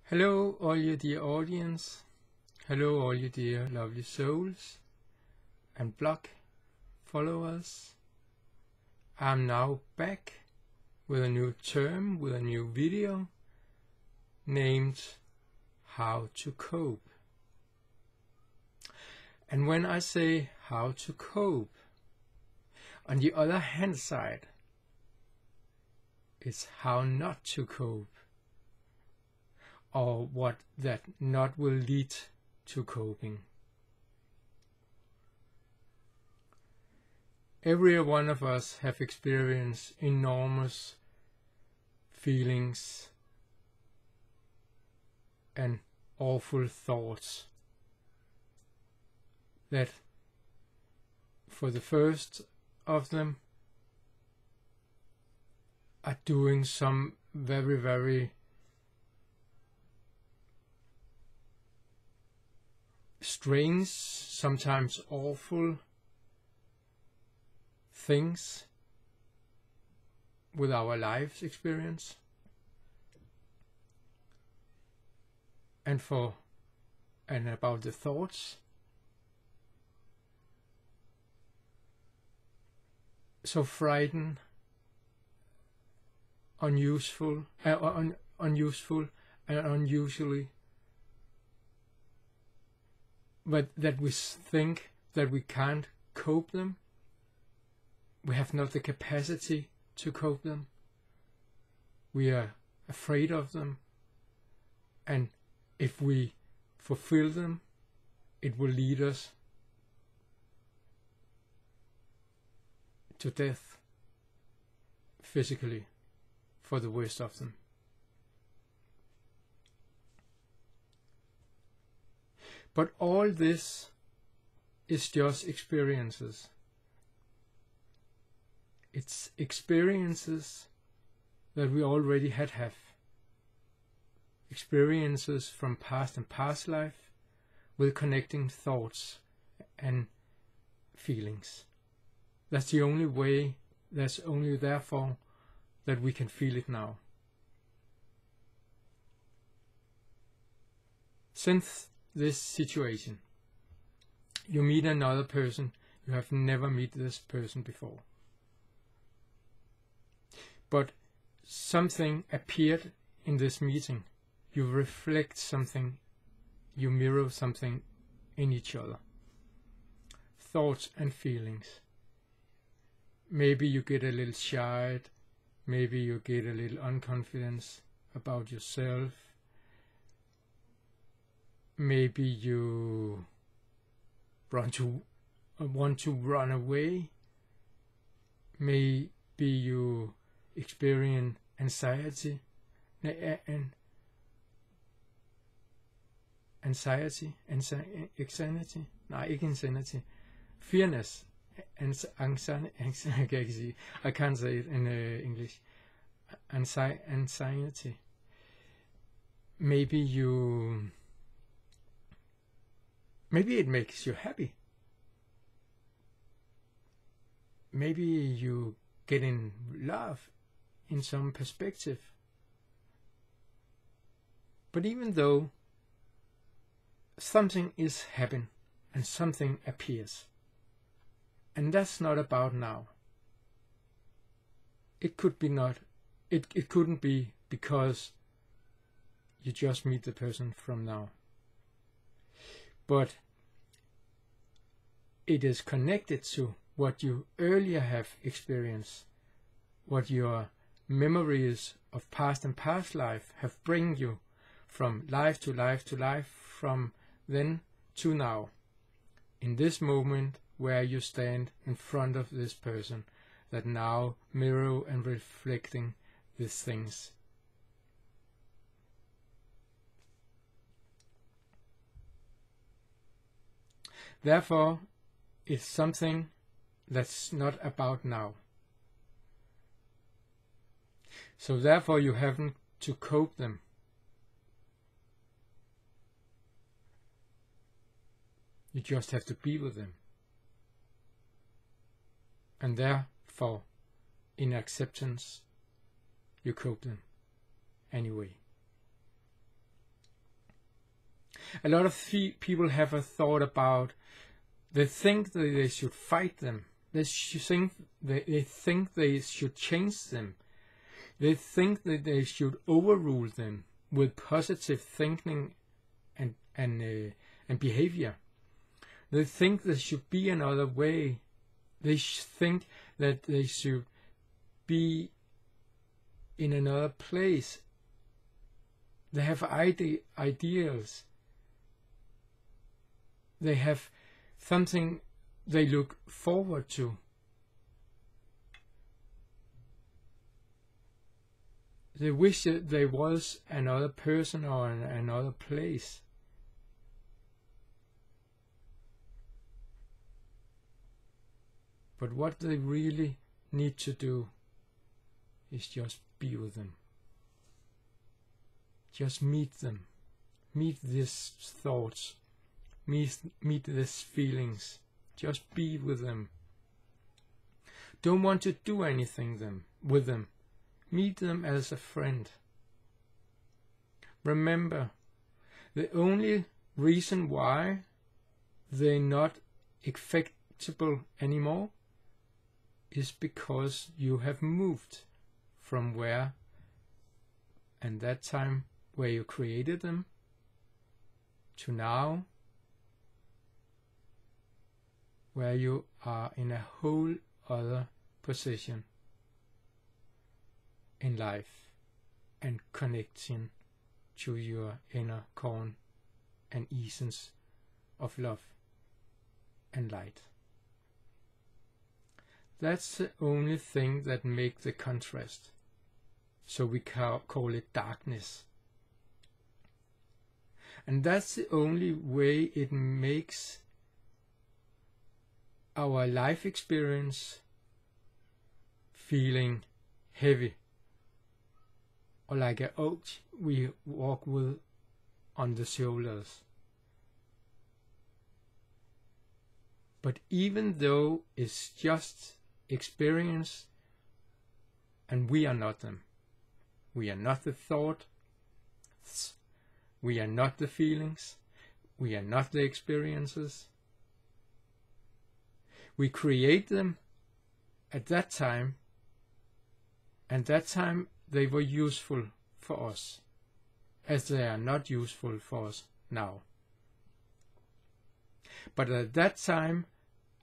Hello, all you dear audience. Hello, all you dear lovely souls and blog followers. I'm now back with a new term, with a new video named How to Cope. And when I say how to cope, on the other hand side, it's how not to cope, or what that not will lead to coping. Every one of us have experienced enormous feelings and awful thoughts that for the first of them are doing some very, very strange, sometimes awful things with our life experience, and about the thoughts. So frightened, unuseful and unusually, but that we think that we can't cope them. We have not the capacity to cope them. We are afraid of them, and if we fulfill them, it will lead us to death physically for the worst of them. But all this is just experiences. It's experiences that we already have. Experiences from past and past life with connecting thoughts and feelings. That's the only way, that's only therefore that we can feel it now. Since this situation, you meet another person, you have never met this person before. But something appeared in this meeting. You reflect something, you mirror something in each other. Thoughts and feelings. Maybe you get a little shy, maybe you get a little unconfidence about yourself. Maybe you want to run away. Maybe you experience anxiety. Fearness. I can't say it in English. Anxiety. Maybe it makes you happy. Maybe you get in love in some perspective. But even though something is happening and something appears, and that's not about now. It could be not. It couldn't be because you just meet the person from now. But it is connected to what you earlier have experienced, what your memories of past and past life have bring you from life to life to life, from then to now, in this moment where you stand in front of this person that now mirror and reflecting these things. Therefore, it's something that's not about now. So therefore you haven't to cope them. You just have to be with them. And therefore, in acceptance, you cope them anyway. A lot of people have a thought about, they think that they should fight them. They think they should change them. They think that they should overrule them with positive thinking and behavior. They think there should be another way. They think that they should be in another place. They have ideals. They have something they look forward to. They wish that there was another person or another place. But what they really need to do is just be with them. Just meet them. Meet these thoughts. Meet these feelings. Just be with them. Don't want to do anything with them. Meet them as a friend. Remember, the only reason why they're not acceptable anymore is because you have moved from where, and that time where you created them, to now where you are in a whole other position in life and connecting to your inner core and essence of love and light. That's the only thing that makes the contrast. So we call it darkness. And that's the only way it makes our life experience feeling heavy, or like an oak we walk with on the shoulders. But even though it's just experience, and we are not them. We are not the thoughts, we are not the feelings, we are not the experiences. We create them at that time, and that time they were useful for us, as they are not useful for us now. But at that time,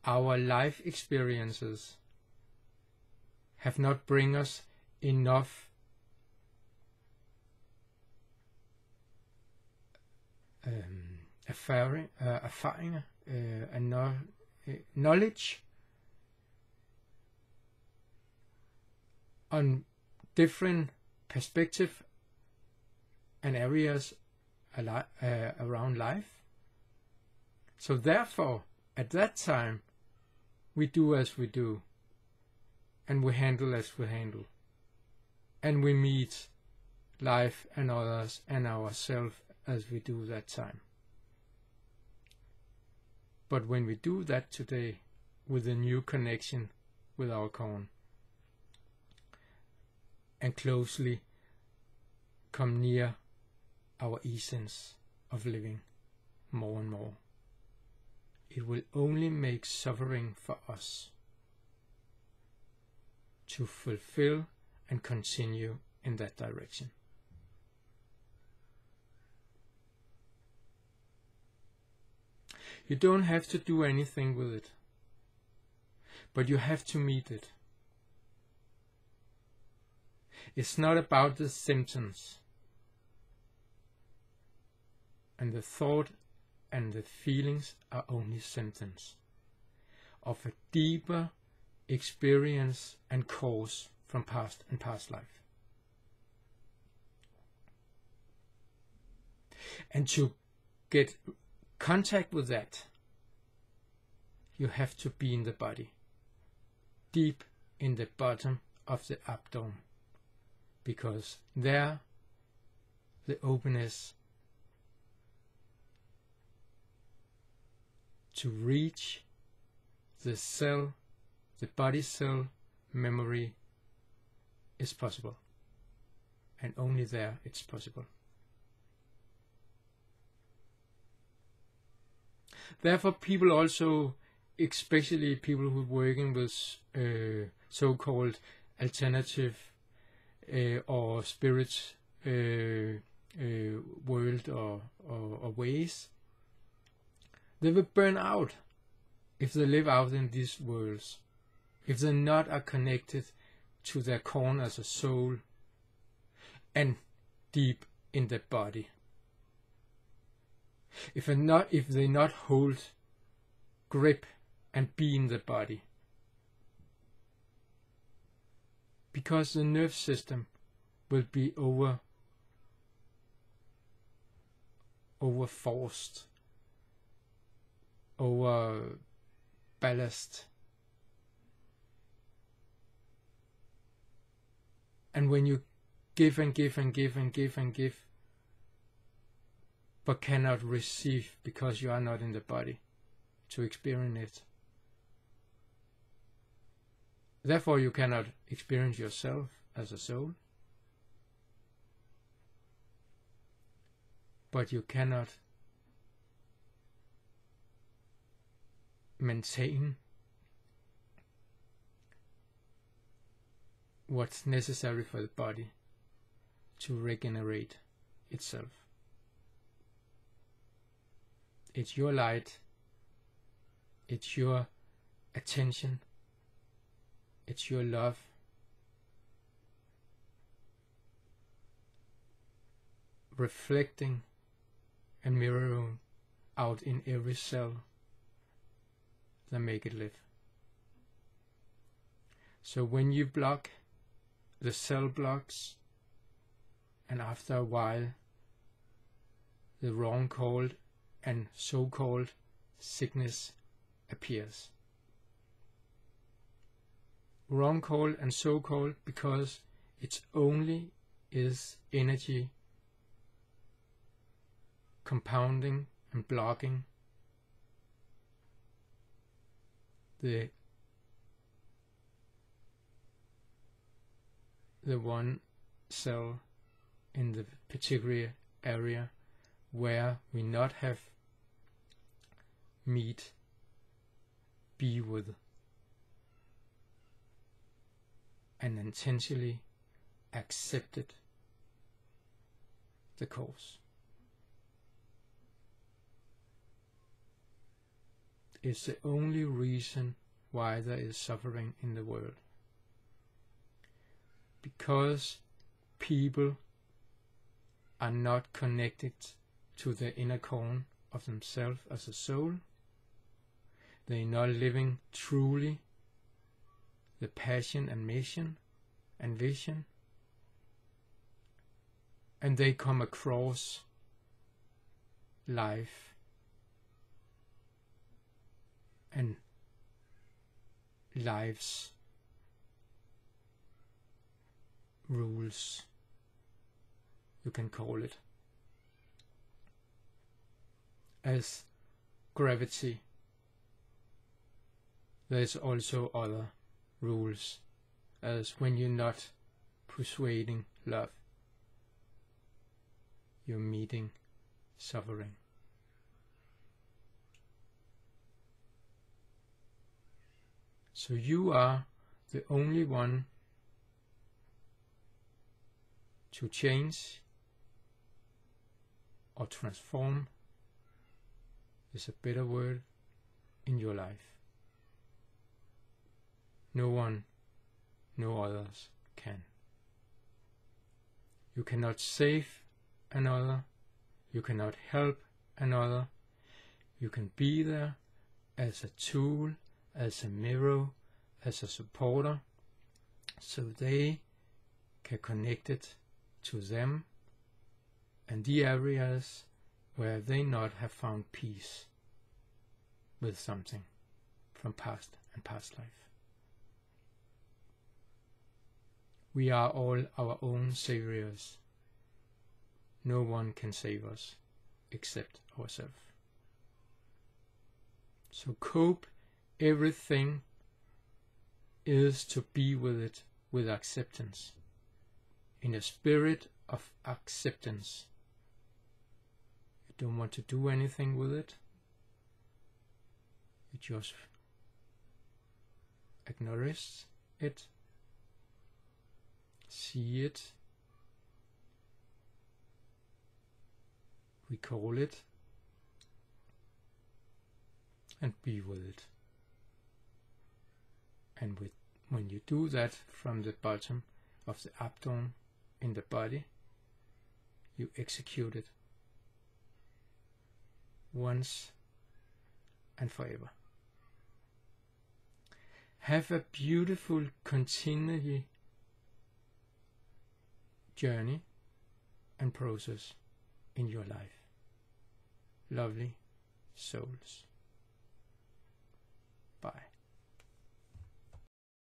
our life experiences have not bring us enough erfaring, knowledge on different perspective and areas around life. So therefore, at that time, we do as we do, and we handle as we handle, and we meet life and others and ourselves as we do that time. But when we do that today with a new connection with our core and closely come near our essence of living more and more, it will only make suffering for us to fulfill and continue in that direction. You don't have to do anything with it, but you have to meet it. It's not about the symptoms, and the thought and the feelings are only symptoms of a deeper experience and cause from past and past life. And to get contact with that, you have to be in the body, deep in the bottom of the abdomen, because there the openness to reach the cell, the body cell memory is possible, and only there it's possible. Therefore, people also, especially people who are working with so-called alternative or spirit world or ways, they will burn out if they live out in these worlds, if they not are connected to their core as a soul and deep in the body. If they not hold grip and be in the body, because the nerve system will be overforced, over ballast. And when you give and give and give and give and give, but cannot receive because you are not in the body to experience it, therefore you cannot experience yourself as a soul, but you cannot maintain what's necessary for the body to regenerate itself. It's your light, it's your attention, it's your love, reflecting and mirroring out in every cell that make it live. So when you block, the cell blocks, and after a while the wrong called and so-called sickness appears. Wrong called and so-called because it only is energy compounding and blocking the one cell in the particular area where we not have meet, be with, and intentionally accepted the cause. It's the only reason why there is suffering in the world. Because people are not connected to the inner core of themselves as a soul. They're not living truly the passion and mission and vision. And they come across life and life's rules, you can call it, as gravity. There's also other rules, as when you're not persuading love, you're meeting suffering. So you are the only one to change or transform, is a better word, in your life. No one, no others can. You cannot save another, you cannot help another. You can be there as a tool, as a mirror, as a supporter, so they can connect it to them and the areas where they not have found peace with something from past and past life. We are all our own saviors. No one can save us except ourselves. So cope everything is to be with it with acceptance, in a spirit of acceptance. You don't want to do anything with it. You just acknowledge it, see it, recall it, and be with it. And when you do that from the bottom of the abdomen in the body, you execute it once and forever. Have a beautiful continually journey and process in your life. Lovely souls. Bye.